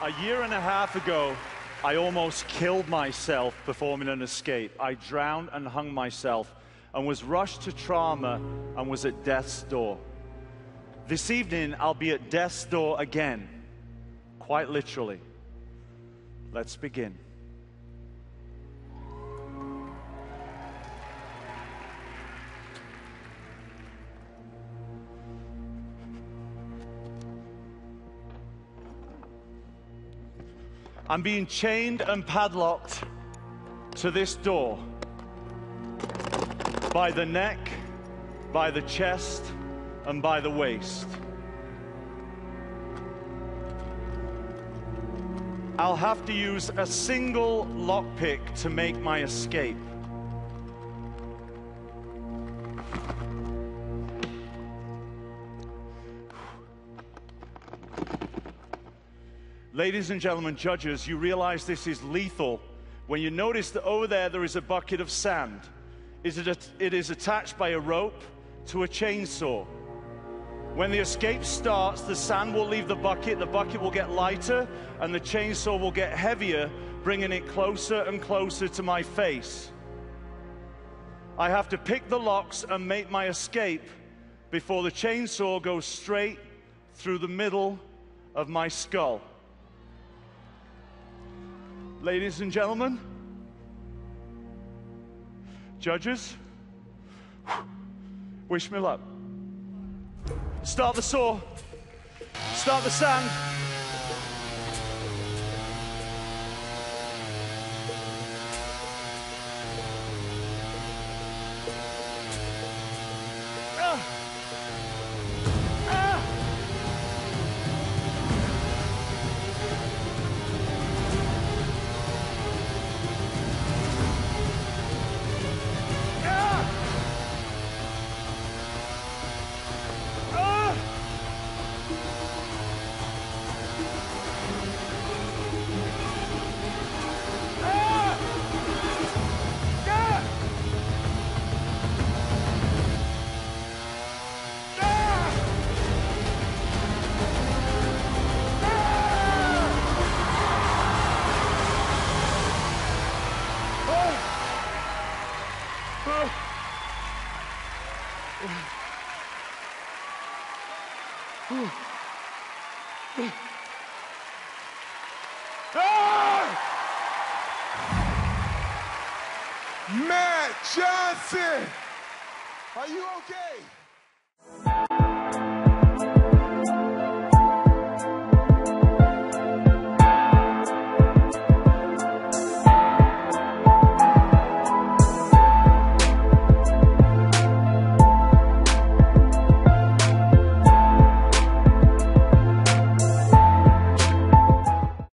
A year and a half ago, I almost killed myself performing an escape. I drowned and hung myself and was rushed to trauma and was at death's door. This evening, I'll be at death's door again, quite literally. Let's begin. I'm being chained and padlocked to this door by the neck, by the chest, and by the waist. I'll have to use a single lockpick to make my escape. Ladies and gentlemen, judges, you realize this is lethal when you notice that over there is a bucket of sand. It is attached by a rope to a chainsaw. When the escape starts, the sand will leave the bucket will get lighter, and the chainsaw will get heavier, bringing it closer and closer to my face. I have to pick the locks and make my escape before the chainsaw goes straight through the middle of my skull. Ladies and gentlemen, judges, wish me luck. Start the saw, start the sand. Matt Johnson, are you okay?